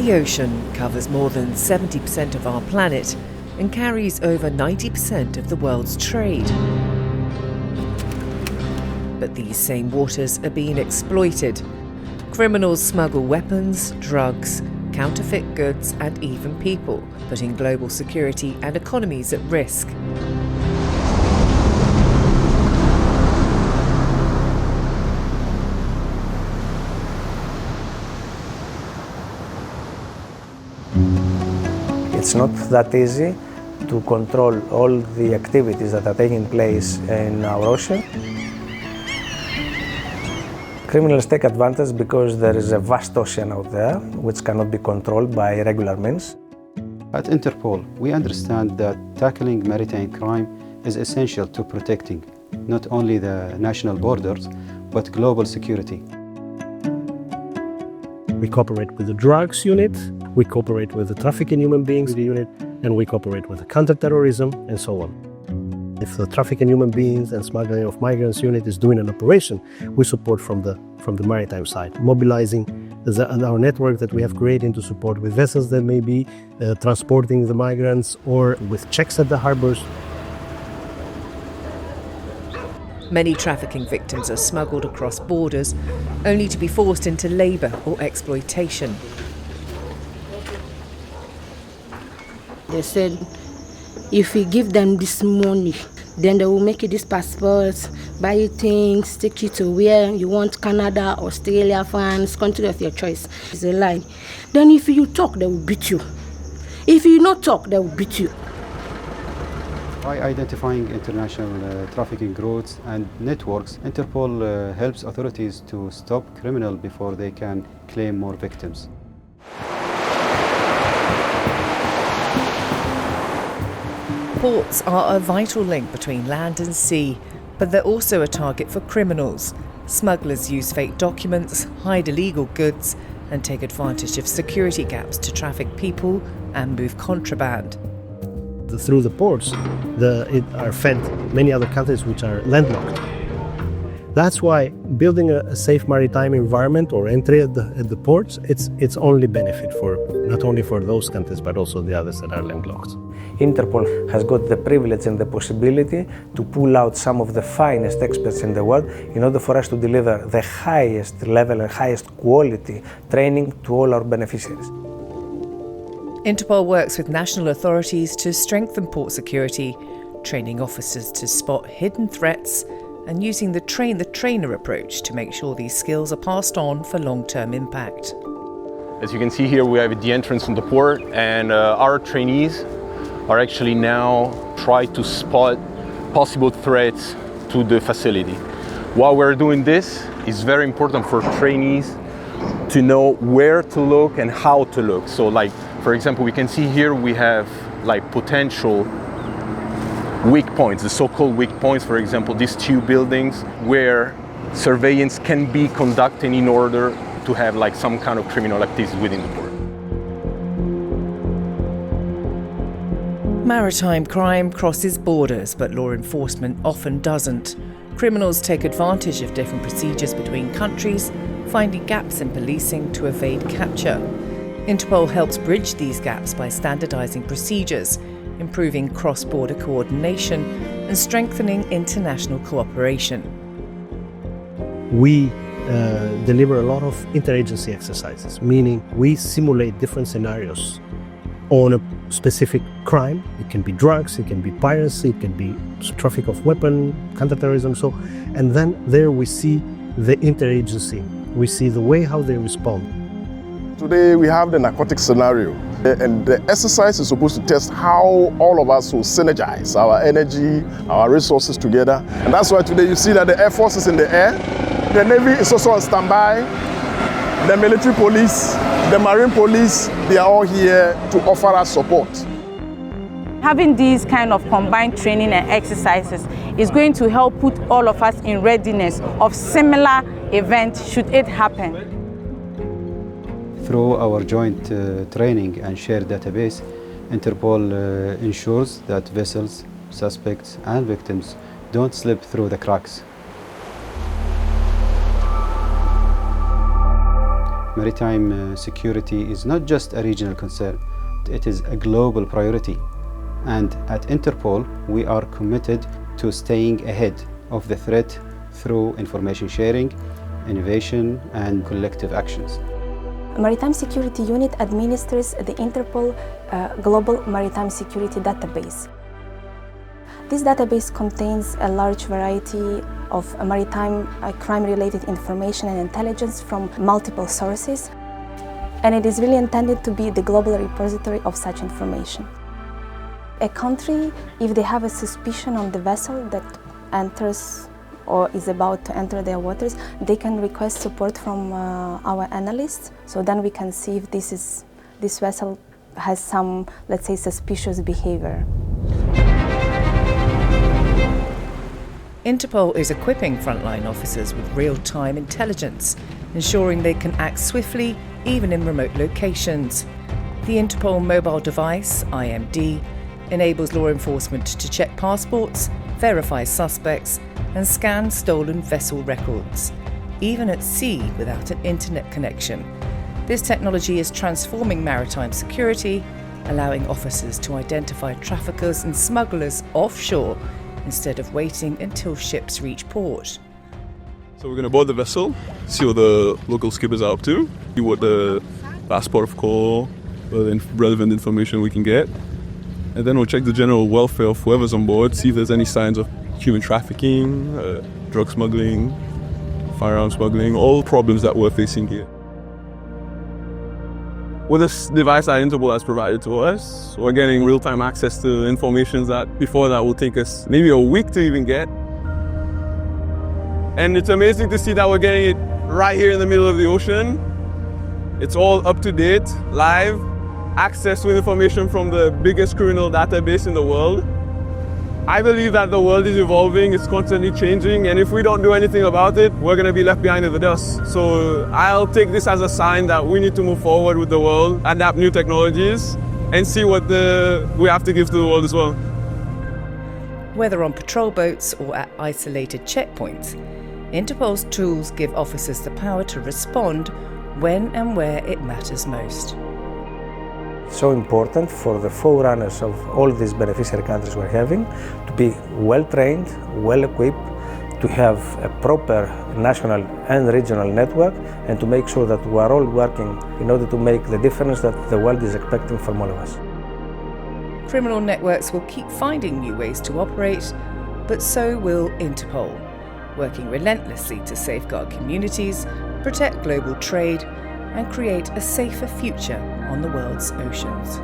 The ocean covers more than 70% of our planet and carries over 90% of the world's trade. But these same waters are being exploited. Criminals smuggle weapons, drugs, counterfeit goods and even people, putting global security and economies at risk. It's not that easy to control all the activities that are taking place in our ocean. Criminals take advantage because there is a vast ocean out there which cannot be controlled by regular means. At Interpol, we understand that tackling maritime crime is essential to protecting not only the national borders, but global security. We cooperate with the drugs unit, we cooperate with the trafficking human beings unit, and we cooperate with the counterterrorism and so on. If the trafficking human beings and smuggling of migrants unit is doing an operation, we support from the maritime side, mobilizing our network that we have created to support with vessels that may be transporting the migrants or with checks at the harbors. Many trafficking victims are smuggled across borders, only to be forced into labour or exploitation. They said, if we give them this money, then they will make you this passports, buy you things, take you to where you want, Canada, Australia, France, country of your choice. It's a lie. Then if you talk, they will beat you. If you not talk, they will beat you. By identifying international trafficking routes and networks, Interpol helps authorities to stop criminals before they can claim more victims. Ports are a vital link between land and sea, but they're also a target for criminals. Smugglers use fake documents, hide illegal goods, and take advantage of security gaps to traffic people and move contraband. Through the ports, are fed many other countries which are landlocked. That's why building a safe maritime environment or entry at the ports, it's only benefit for not only for those countries but also the others that are landlocked. Interpol has got the privilege and the possibility to pull out some of the finest experts in the world in order for us to deliver the highest level and highest quality training to all our beneficiaries. Interpol works with national authorities to strengthen port security, training officers to spot hidden threats, and using the train-the-trainer approach to make sure these skills are passed on for long-term impact. As you can see here, we have the entrance in the port, and our trainees are actually now trying to spot possible threats to the facility. While we're doing this, it's very important for trainees to know where to look and how to look. So like, for example, we can see here we have like potential weak points, the so-called weak points, for example, these two buildings where surveillance can be conducted in order to have like some kind of criminal activity within the port. Maritime crime crosses borders, but law enforcement often doesn't. Criminals take advantage of different procedures between countries, finding gaps in policing to evade capture. Interpol helps bridge these gaps by standardizing procedures, improving cross-border coordination, and strengthening international cooperation. We deliver a lot of interagency exercises, meaning we simulate different scenarios on a specific crime. It can be drugs, it can be piracy, it can be traffic of weapon, counterterrorism, and then there we see the interagency. We see the way how they respond. Today we have the narcotic scenario, and the exercise is supposed to test how all of us will synergize our energy, our resources together. And that's why today you see that the Air Force is in the air, the Navy is also on standby, the military police, the marine police, they are all here to offer us support. Having these kind of combined training and exercises is going to help put all of us in readiness of similar events should it happen. Through our joint training and shared database, Interpol ensures that vessels, suspects and victims don't slip through the cracks. Maritime security is not just a regional concern, it is a global priority. And at Interpol, we are committed to staying ahead of the threat through information sharing, innovation, and collective actions. Maritime Security Unit administers the Interpol Global Maritime Security Database. This database contains a large variety of maritime crime-related information and intelligence from multiple sources, and it is really intended to be the global repository of such information. A country, if they have a suspicion on the vessel that enters or is about to enter their waters, they can request support from our analysts, so then we can see if this vessel has some, let's say, suspicious behavior. Interpol is equipping frontline officers with real-time intelligence, ensuring they can act swiftly even in remote locations. The Interpol mobile device, IMD, enables law enforcement to check passports, verify suspects, and scan stolen vessel records, even at sea without an internet connection. This technology is transforming maritime security, allowing officers to identify traffickers and smugglers offshore instead of waiting until ships reach port. So we're going to board the vessel, see what the local skippers are up to, see what the passport of call, the relevant information we can get, and then we'll check the general welfare of whoever's on board, see if there's any signs of human trafficking, drug smuggling, firearm smuggling, all problems that we're facing here. With this device that Interpol has provided to us, we're getting real-time access to information that before that will take us maybe a week to even get. And it's amazing to see that we're getting it right here in the middle of the ocean. It's all up to date, live, access to information from the biggest criminal database in the world. I believe that the world is evolving, it's constantly changing, and if we don't do anything about it, we're going to be left behind in the dust. So I'll take this as a sign that we need to move forward with the world, adapt new technologies, and see what we have to give to the world as well. Whether on patrol boats or at isolated checkpoints, Interpol's tools give officers the power to respond when and where it matters most. So important for the forerunners of all these beneficiary countries we're having to be well trained, well equipped, to have a proper national and regional network, and to make sure that we are all working in order to make the difference that the world is expecting from all of us. Criminal networks will keep finding new ways to operate, but so will Interpol, working relentlessly to safeguard communities, protect global trade, and create a safer future on the world's oceans.